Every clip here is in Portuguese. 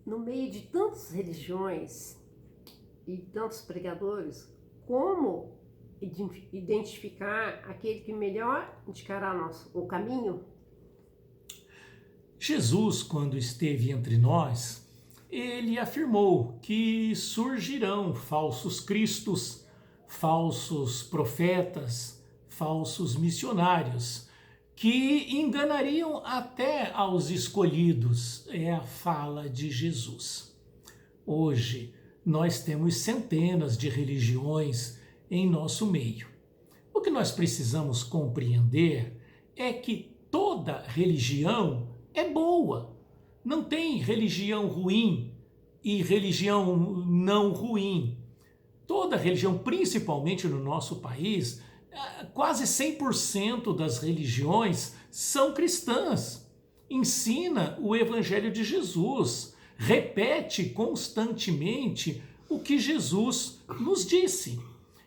no meio de tantas religiões e tantos pregadores, como identificar aquele que melhor indicará o caminho? Jesus, quando esteve entre nós, ele afirmou que surgirão falsos cristos, falsos profetas, falsos missionários, que enganariam até aos escolhidos. É a fala de Jesus. Hoje, nós temos centenas de religiões em nosso meio. O que nós precisamos compreender é que toda religião é boa. Não tem religião ruim e religião não ruim. Toda religião, principalmente no nosso país, quase 100% das religiões são cristãs. Ensina o Evangelho de Jesus, repete constantemente o que Jesus nos disse.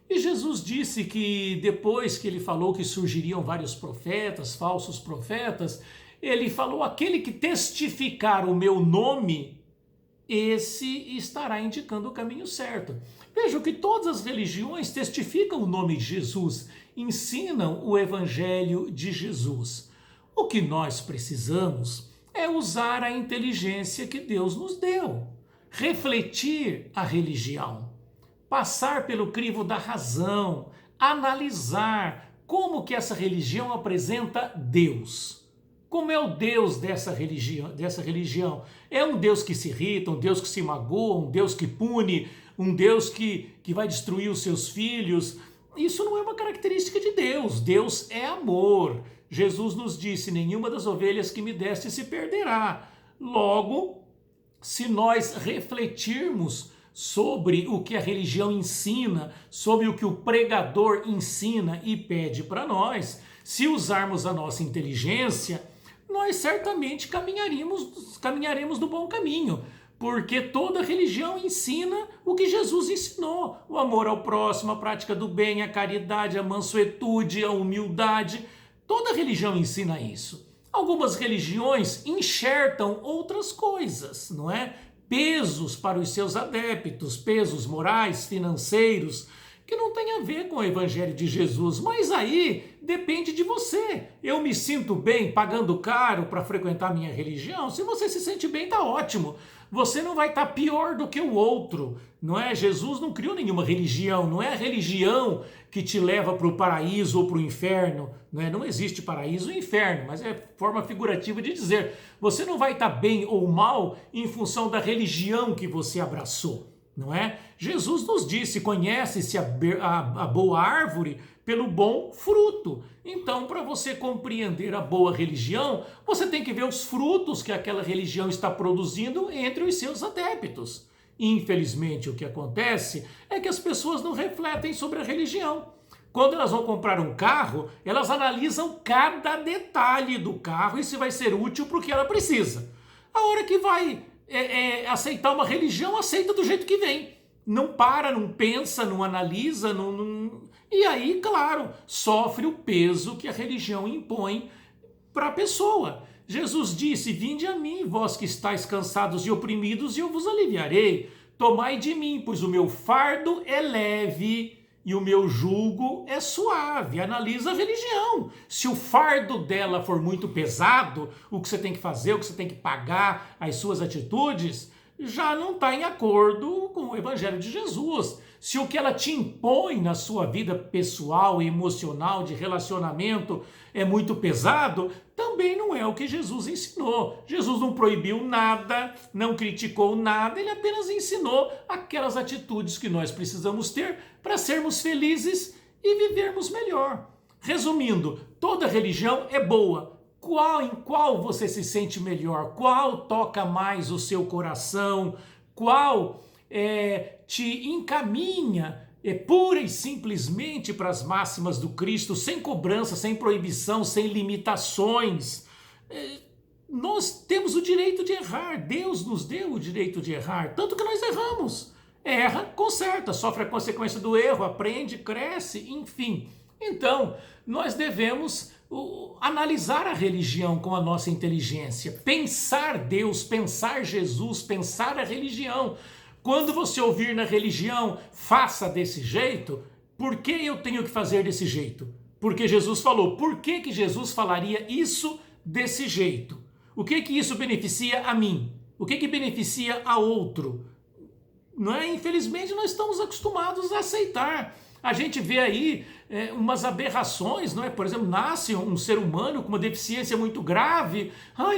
E Jesus disse que depois que ele falou que surgiriam vários profetas, falsos profetas, ele falou: aquele que testificar o meu nome, esse estará indicando o caminho certo. Vejam que todas as religiões testificam o nome de Jesus, ensinam o Evangelho de Jesus. O que nós precisamos é usar a inteligência que Deus nos deu, refletir a religião, passar pelo crivo da razão, analisar como que essa religião apresenta Deus. Como é o Deus dessa religião? É um Deus que se irrita, um Deus que se magoa, um Deus que pune, um Deus que vai destruir os seus filhos. Isso não é uma característica de Deus. Deus é amor. Jesus nos disse: nenhuma das ovelhas que me deste se perderá. Logo, se nós refletirmos sobre o que a religião ensina, sobre o que o pregador ensina e pede para nós, se usarmos a nossa inteligência, nós certamente caminharemos no bom caminho, porque toda religião ensina o que Jesus ensinou: o amor ao próximo, a prática do bem, a caridade, a mansuetude, a humildade. Toda religião ensina isso. Algumas religiões enxertam outras coisas, não é? Pesos para os seus adeptos, pesos morais, financeiros, que não tem a ver com o Evangelho de Jesus, mas aí depende de você. Eu me sinto bem pagando caro para frequentar minha religião? Se você se sente bem, tá ótimo. Você não vai estar pior do que o outro, não é? Jesus não criou nenhuma religião, não é a religião que te leva para o paraíso ou para o inferno, não é? Não existe paraíso e inferno, mas é forma figurativa de dizer. Você não vai estar bem ou mal em função da religião que você abraçou, não é? Jesus nos disse: conhece-se a boa árvore pelo bom fruto. Então, para você compreender a boa religião, você tem que ver os frutos que aquela religião está produzindo entre os seus adeptos. Infelizmente, o que acontece é que as pessoas não refletem sobre a religião. Quando elas vão comprar um carro, elas analisam cada detalhe do carro e se vai ser útil para o que ela precisa. A hora que vai aceitar uma religião, aceita do jeito que vem. Não para, não pensa, não analisa, e aí, claro, sofre o peso que a religião impõe para a pessoa. Jesus disse: vinde a mim, vós que estáis cansados e oprimidos, e eu vos aliviarei. Tomai de mim, pois o meu fardo é leve e o meu jugo é suave. Analisa a religião. Se o fardo dela for muito pesado, o que você tem que fazer, o que você tem que pagar, as suas atitudes, já não está em acordo com o Evangelho de Jesus. Se o que ela te impõe na sua vida pessoal e emocional, de relacionamento, é muito pesado, também não é o que Jesus ensinou. Jesus não proibiu nada, não criticou nada, ele apenas ensinou aquelas atitudes que nós precisamos ter para sermos felizes e vivermos melhor. Resumindo, toda religião é boa. Em qual você se sente melhor? Qual toca mais o seu coração? Qual te encaminha pura e simplesmente para as máximas do Cristo, sem cobrança, sem proibição, sem limitações? Nós temos o direito de errar. Deus nos deu o direito de errar, tanto que nós erramos. Erra, conserta, sofre a consequência do erro, aprende, cresce, enfim. Então, nós devemos analisar a religião com a nossa inteligência, pensar Deus, pensar Jesus, pensar a religião. Quando você ouvir na religião, faça desse jeito, por que eu tenho que fazer desse jeito? Porque Jesus falou. Por que Jesus falaria isso desse jeito? O que isso beneficia a mim? O que beneficia a outro? Não é? Infelizmente, nós estamos acostumados a aceitar. A gente vê aí umas aberrações, não é? Por exemplo, nasce um ser humano com uma deficiência muito grave.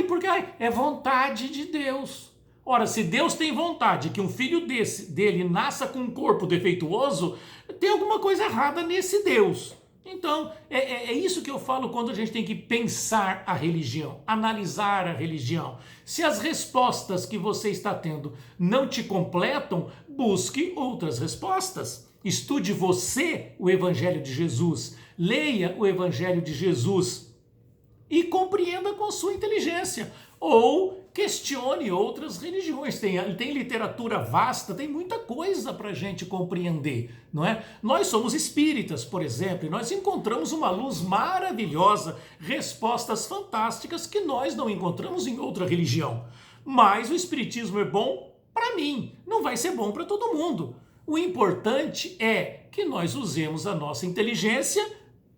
Porque é vontade de Deus. Ora, se Deus tem vontade que um filho dele nasça com um corpo defeituoso, tem alguma coisa errada nesse Deus. Então, é isso que eu falo quando a gente tem que pensar a religião, analisar a religião. Se as respostas que você está tendo não te completam, busque outras respostas. Estude você o Evangelho de Jesus, leia o Evangelho de Jesus e compreenda com a sua inteligência. Ou questione outras religiões. Tem literatura vasta, tem muita coisa para a gente compreender, não é? Nós somos espíritas, por exemplo, e nós encontramos uma luz maravilhosa, respostas fantásticas que nós não encontramos em outra religião. Mas o espiritismo é bom para mim, não vai ser bom para todo mundo. O importante é que nós usemos a nossa inteligência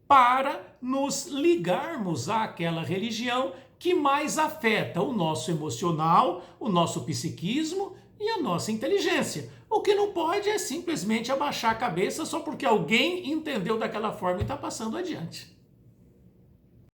para nos ligarmos àquela religião que mais afeta o nosso emocional, o nosso psiquismo e a nossa inteligência. O que não pode é simplesmente abaixar a cabeça só porque alguém entendeu daquela forma e está passando adiante.